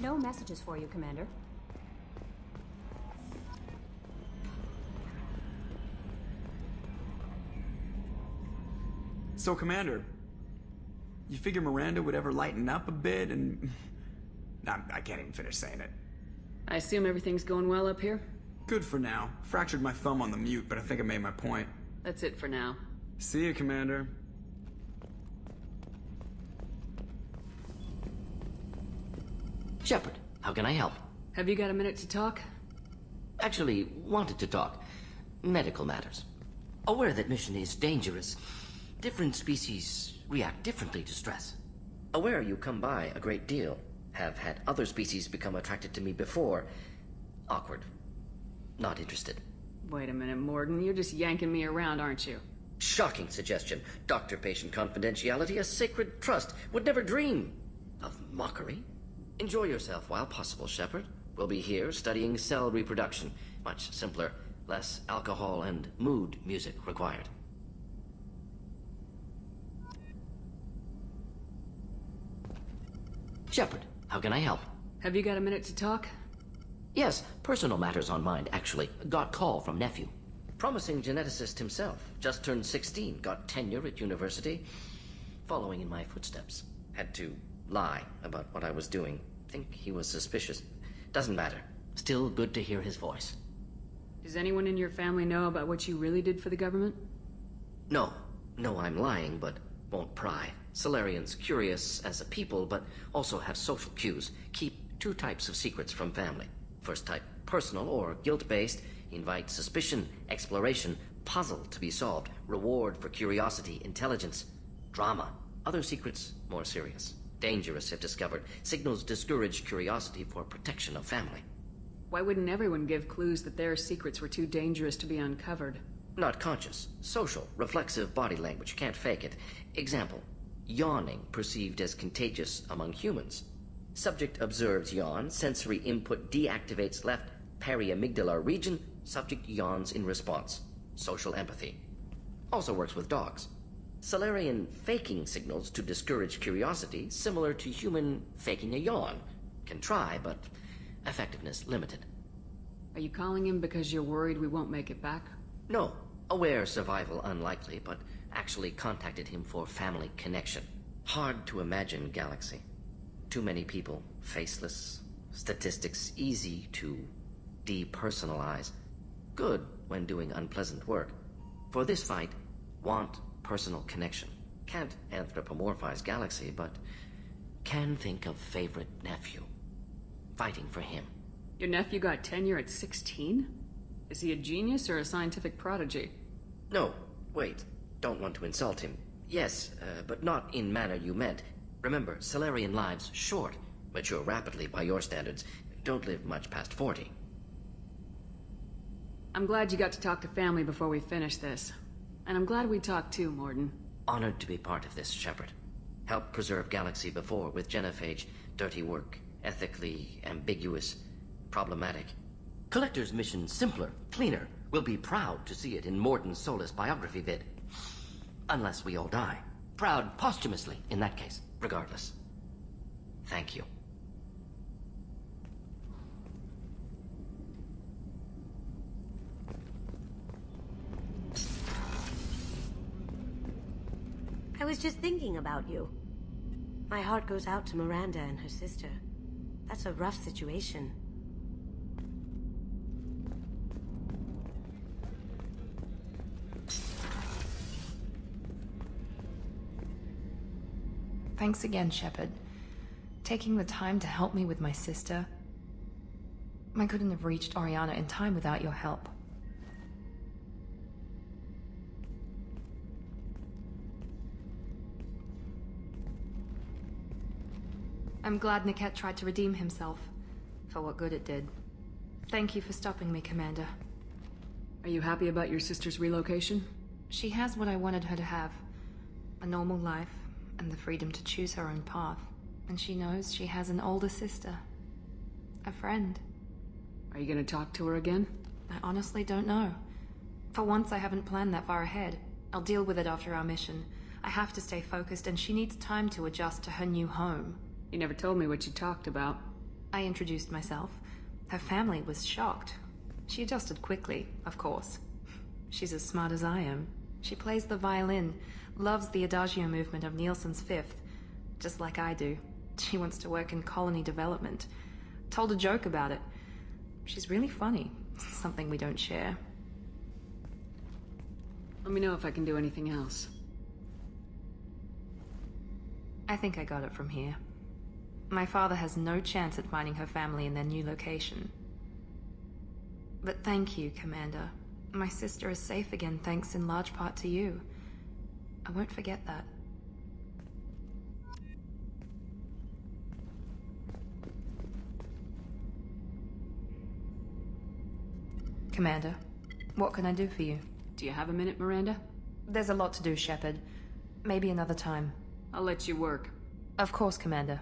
No messages for you, Commander. So, Commander, you figure Miranda would ever lighten up a bit and... I can't even finish saying it. I assume everything's going well up here? Good for now. Fractured my thumb on the mute, but I think I made my point. That's it for now. See you, Commander. Shepard, how can I help? Have you got a minute to talk? Actually, wanted to talk. Medical matters. Aware that mission is dangerous. Different species react differently to stress. Aware you come by a great deal. Have had other species become attracted to me before. Awkward. Not interested. Wait a minute, Morden. You're just yanking me around, aren't you? Shocking suggestion. Doctor-patient confidentiality, a sacred trust. Would never dream of mockery. Enjoy yourself while possible, Shepard. We'll be here studying cell reproduction. Much simpler. Less alcohol and mood music required. Shepard, how can I help? Have you got a minute to talk? Yes, personal matters on mind, actually. Got call from nephew. Promising geneticist himself. Just turned 16, got tenure at university. Following in my footsteps. Had to lie about what I was doing. Think he was suspicious. Doesn't matter. Still good to hear his voice. Does anyone in your family know about what you really did for the government? No. No, I'm lying, but won't pry. Solarians curious as a people, but also have social cues. Keep two types of secrets from family. First type, personal or guilt-based. Invite suspicion, exploration, puzzle to be solved. Reward for curiosity, intelligence. Drama. Other secrets, more serious. Dangerous if discovered. Signals discourage curiosity for protection of family. Why wouldn't everyone give clues that their secrets were too dangerous to be uncovered? Not conscious. Social, reflexive body language. Can't fake it. Example. Yawning perceived as contagious among humans. Subject observes yawn. Sensory input deactivates left periamygdalar region. Subject yawns in response. Social empathy. Also works with dogs. Solarian faking signals to discourage curiosity, similar to human faking a yawn. Can try, but effectiveness limited. Are you calling him because you're worried we won't make it back? No. Aware survival unlikely, but actually contacted him for family connection. Hard to imagine galaxy. Too many people, faceless, statistics easy to depersonalize. Good when doing unpleasant work. For this fight, want personal connection. Can't anthropomorphize galaxy, but can think of favorite nephew. Fighting for him. Your nephew got tenure at 16? Is he a genius or a scientific prodigy? No, wait. Don't want to insult him. Yes, but not in manner you meant. Remember, Solarian lives short. Mature rapidly by your standards. Don't live much past 40. I'm glad you got to talk to family before we finish this. And I'm glad we talked too, Morden. Honored to be part of this, Shepard. Helped preserve Galaxy before with genophage. Dirty work. Ethically ambiguous. Problematic. Collector's mission simpler, cleaner. We'll be proud to see it in Morden Solis biography vid. Unless we all die. Proud posthumously, in that case. Regardless. Thank you. I was just thinking about you. My heart goes out to Miranda and her sister. That's a rough situation. Thanks again, Shepard. Taking the time to help me with my sister. I couldn't have reached Oriana in time without your help. I'm glad Niket tried to redeem himself, for what good it did. Thank you for stopping me, Commander. Are you happy about your sister's relocation? She has what I wanted her to have. A normal life, and the freedom to choose her own path. And she knows she has an older sister. A friend. Are you gonna talk to her again? I honestly don't know. For once, I haven't planned that far ahead. I'll deal with it after our mission. I have to stay focused, and she needs time to adjust to her new home. You never told me what you talked about. I introduced myself. Her family was shocked. She adjusted quickly, of course. She's as smart as I am. She plays the violin, loves the adagio movement of Nielsen's Fifth, just like I do. She wants to work in colony development. Told a joke about it. She's really funny, something we don't share. Let me know if I can do anything else. I think I got it from here. My father has no chance at finding her family in their new location. But thank you, Commander. My sister is safe again thanks in large part to you. I won't forget that. Commander, what can I do for you? Do you have a minute, Miranda? There's a lot to do, Shepard. Maybe another time. I'll let you work. Of course, Commander.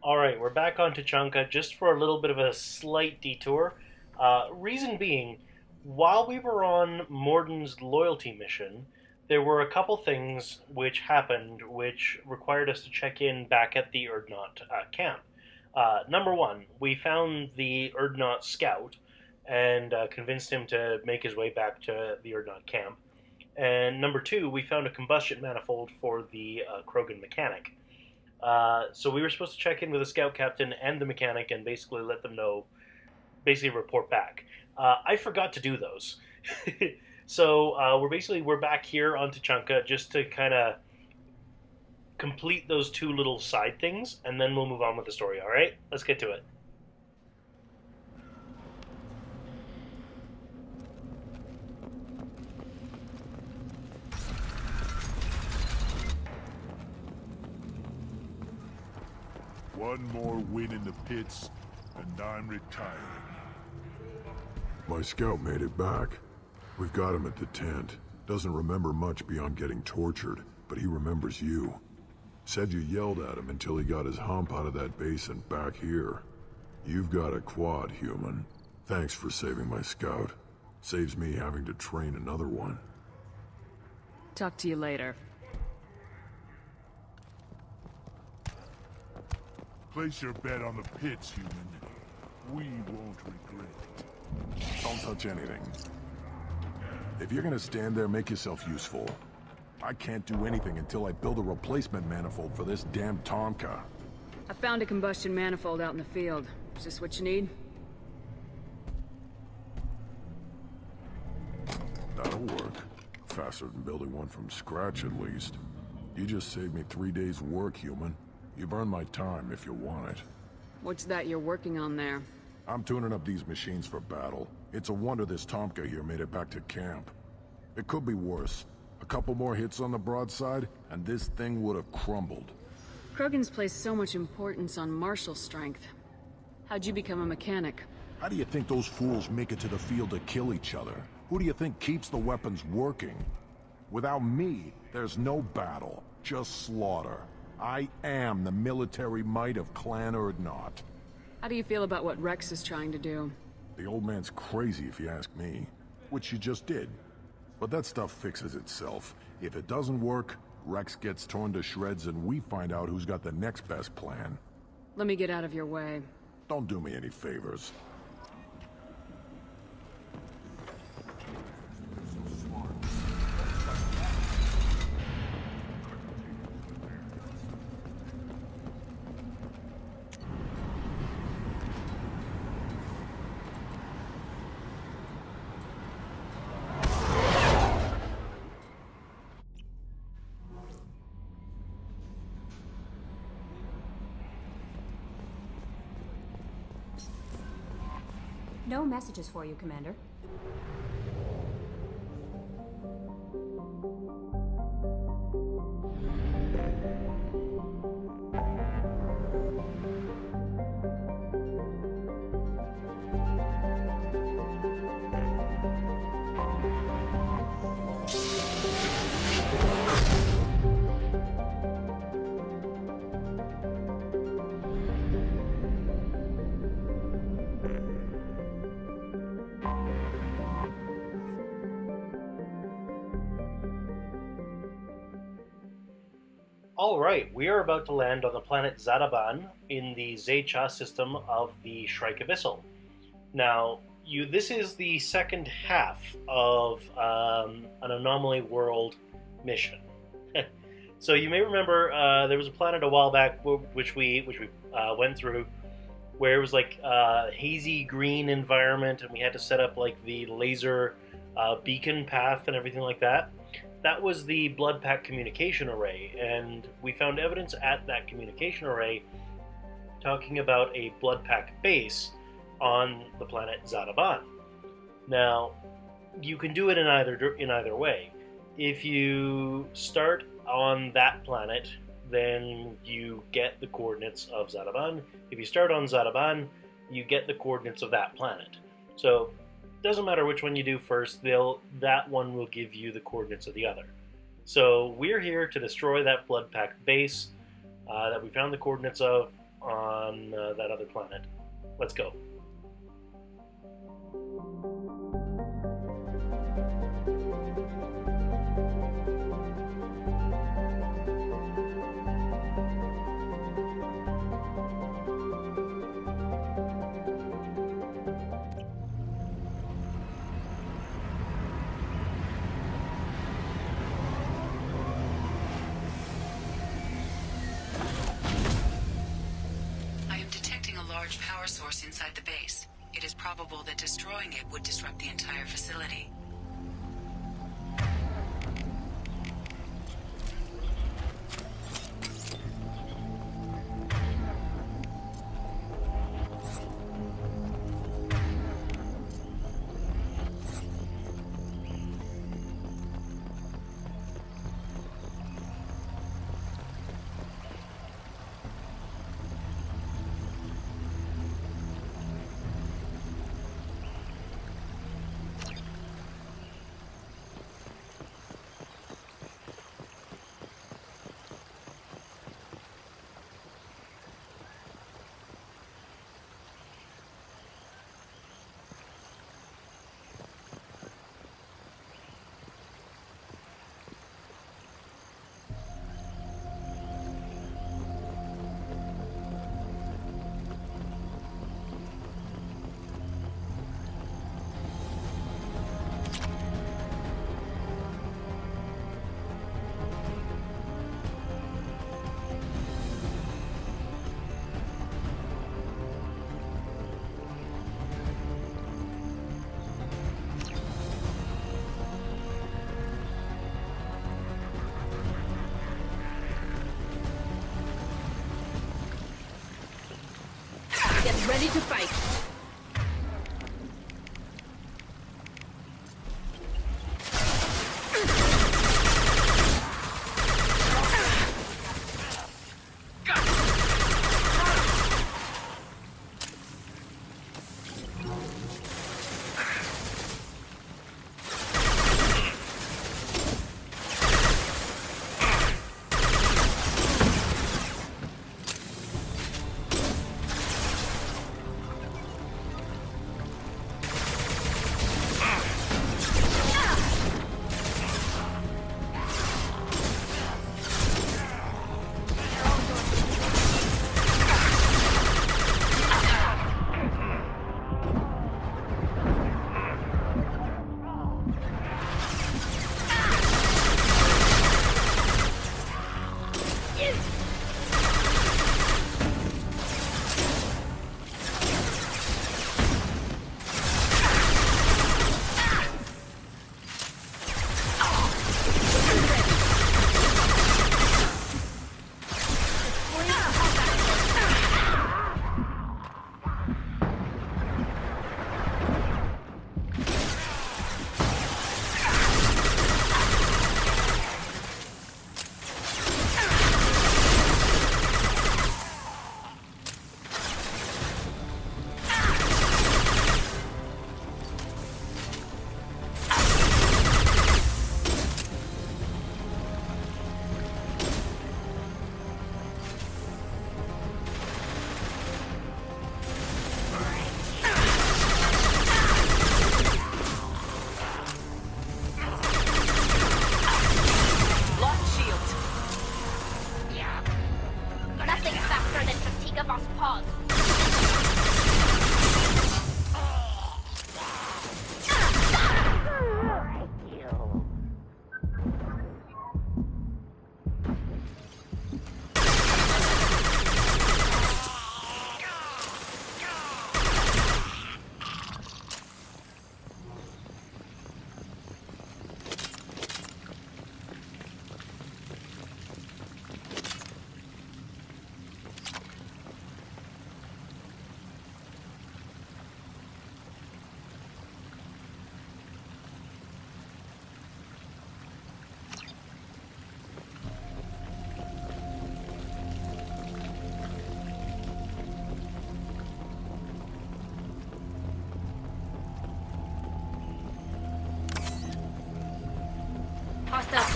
Alright, we're back on Tuchanka just for a little bit of a slight detour. Reason being, while we were on Morden's loyalty mission, there were a couple things which happened which required us to check in back at the Urdnot camp. Number one, we found the Urdnot scout and convinced him to make his way back to the Urdnot camp. And number two, we found a combustion manifold for the Krogan mechanic. So we were supposed to check in with the scout captain and the mechanic and basically let them know, basically report back. I forgot to do those. So we're back here on Tuchanka just to kind of complete those two little side things, and then we'll move on with the story, alright? Let's get to it. One more win in the pits, and I'm retiring. My scout made it back. We've got him at the tent. Doesn't remember much beyond getting tortured, but he remembers you. Said you yelled at him until he got his hump out of that basin back here. You've got a quad, human. Thanks for saving my scout. Saves me having to train another one. Talk to you later. Place your bet on the pits, human. We won't regret it. Don't touch anything. If you're gonna stand there, make yourself useful. I can't do anything until I build a replacement manifold for this damn Tonka. I found a combustion manifold out in the field. Is this what you need? That'll work. Faster than building one from scratch, at least. You just saved me 3 days' work, human. You've earned my time if you want it. What's that you're working on there? I'm tuning up these machines for battle. It's a wonder this Tomka here made it back to camp. It could be worse. A couple more hits on the broadside, and this thing would have crumbled. Krogans place so much importance on martial strength. How'd you become a mechanic? How do you think those fools make it to the field to kill each other? Who do you think keeps the weapons working? Without me, there's no battle, just slaughter. I am the military might of Clan Urdnot. How do you feel about what Rex is trying to do? The old man's crazy if you ask me, which you just did. But that stuff fixes itself. If it doesn't work, Rex gets torn to shreds and we find out who's got the next best plan. Let me get out of your way. Don't do me any favors. No messages for you, Commander. Alright, we are about to land on the planet Zada Ban in the Zecha system of the Shrike Abyssal. Now, this is the second half of an Anomaly World mission. So you may remember there was a planet a while back which we went through, where it was like a hazy green environment, and we had to set up like the laser beacon path and everything like that. That was the Blood Pack communication array, and we found evidence at that communication array talking about a Blood Pack base on the planet Zada Ban. Now, you can do it in either way. If you start on that planet, then you get the coordinates of Zada Ban. If you start on Zada Ban, you get the coordinates of that planet. So doesn't matter which one you do first, that one will give you the coordinates of the other. So we're here to destroy that Blood Pack base that we found the coordinates of on that other planet. Let's go. Power source inside the base. It is probable that destroying it would disrupt the entire facility. Ready to fight.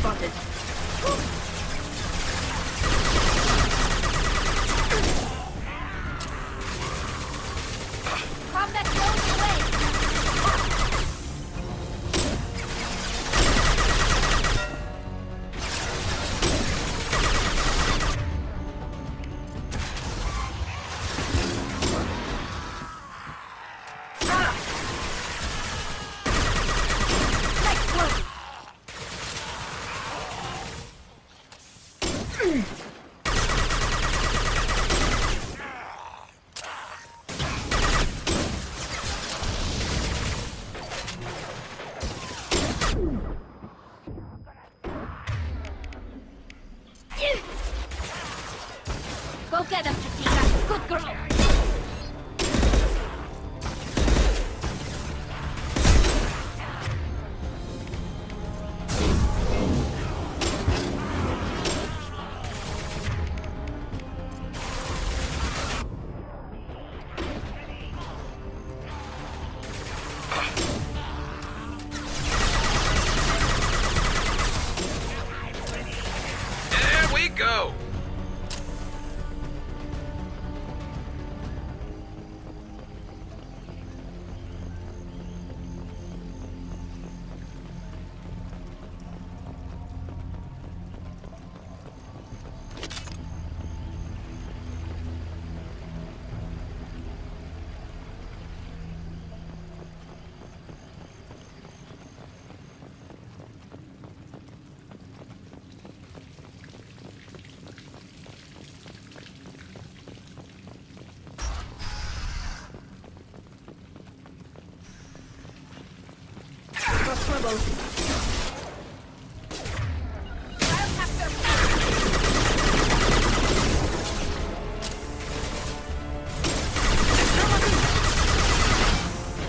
spotted. Combat goes away. Go get him, Tuchanka. Good girl. There we go!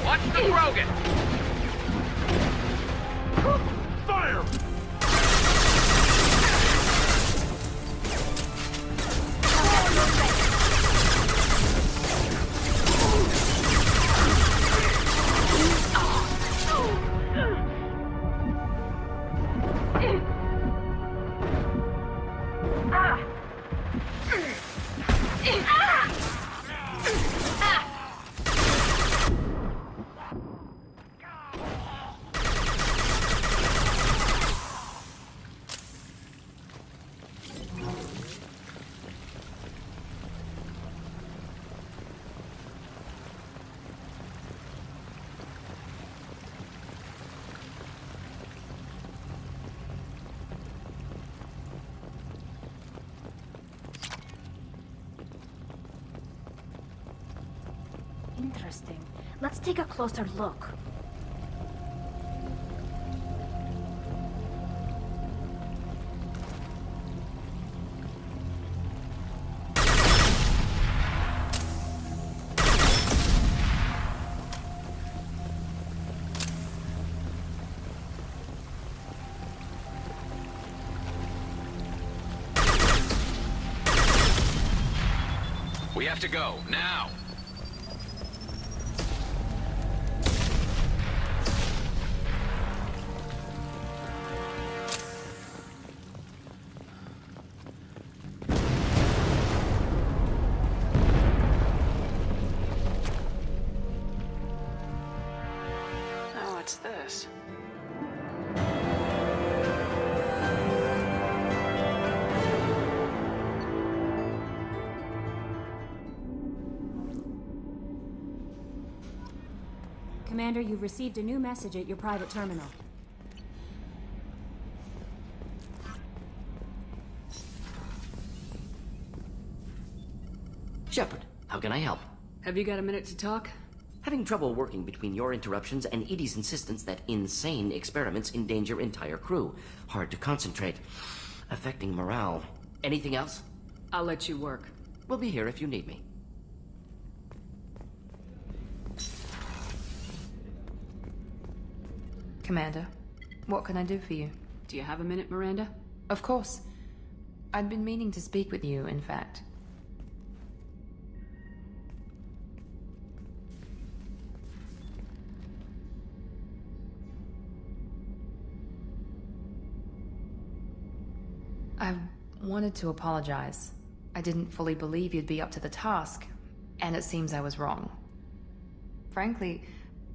Watch the Krogan! Fire! Interesting. Let's take a closer look. We have to go, now! Oh, what's this? Commander, you've received a new message at your private terminal. Shepard, how can I help? Have you got a minute to talk? Having trouble working between your interruptions and Edie's insistence that insane experiments endanger entire crew. Hard to concentrate. Affecting morale. Anything else? I'll let you work. We'll be here if you need me. Commander, what can I do for you? Do you have a minute, Miranda? Of course. I'd been meaning to speak with you, in fact. I wanted to apologize. I didn't fully believe you'd be up to the task, and it seems I was wrong. Frankly,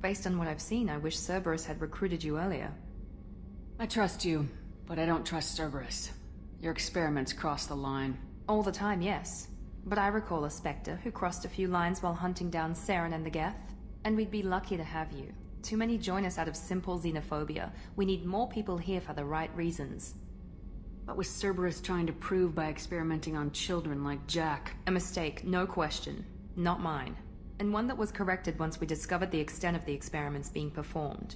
based on what I've seen, I wish Cerberus had recruited you earlier. I trust you, but I don't trust Cerberus. Your experiments cross the line. All the time, yes. But I recall a Spectre who crossed a few lines while hunting down Saren and the Geth. And we'd be lucky to have you. Too many join us out of simple xenophobia. We need more people here for the right reasons. What was Cerberus trying to prove by experimenting on children like Jack? A mistake, no question. Not mine. And one that was corrected once we discovered the extent of the experiments being performed.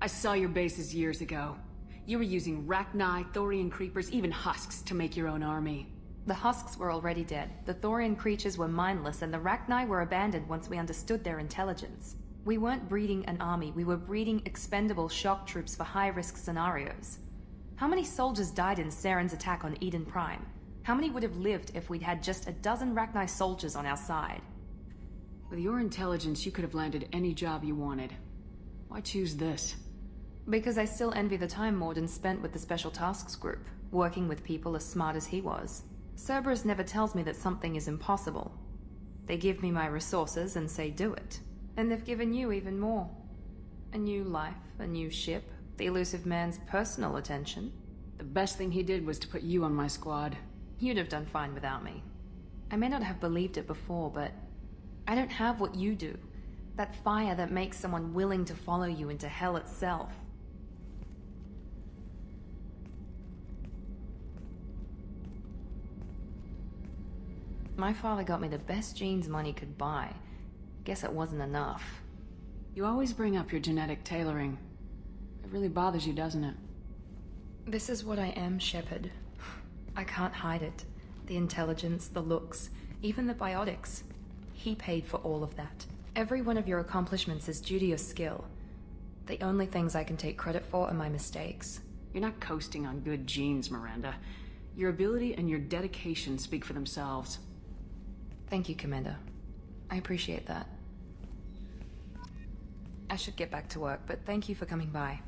I saw your bases years ago. You were using Rachni, Thorian creepers, even husks to make your own army. The husks were already dead. The Thorian creatures were mindless, and the Rachni were abandoned once we understood their intelligence. We weren't breeding an army, we were breeding expendable shock troops for high-risk scenarios. How many soldiers died in Saren's attack on Eden Prime? How many would have lived if we'd had just a dozen Rachni soldiers on our side? With your intelligence, you could have landed any job you wanted. Why choose this? Because I still envy the time Morden spent with the Special Tasks Group, working with people as smart as he was. Cerberus never tells me that something is impossible. They give me my resources and say do it. And they've given you even more. A new life, a new ship, the elusive man's personal attention. The best thing he did was to put you on my squad. You'd have done fine without me. I may not have believed it before, but I don't have what you do. That fire that makes someone willing to follow you into hell itself. My father got me the best genes money could buy. Guess it wasn't enough. You always bring up your genetic tailoring. It really bothers you, doesn't it? This is what I am, Shepard. I can't hide it. The intelligence, the looks, even the biotics. He paid for all of that. Every one of your accomplishments is due to your skill. The only things I can take credit for are my mistakes. You're not coasting on good genes, Miranda. Your ability and your dedication speak for themselves. Thank you, Commander. I appreciate that. I should get back to work, but thank you for coming by.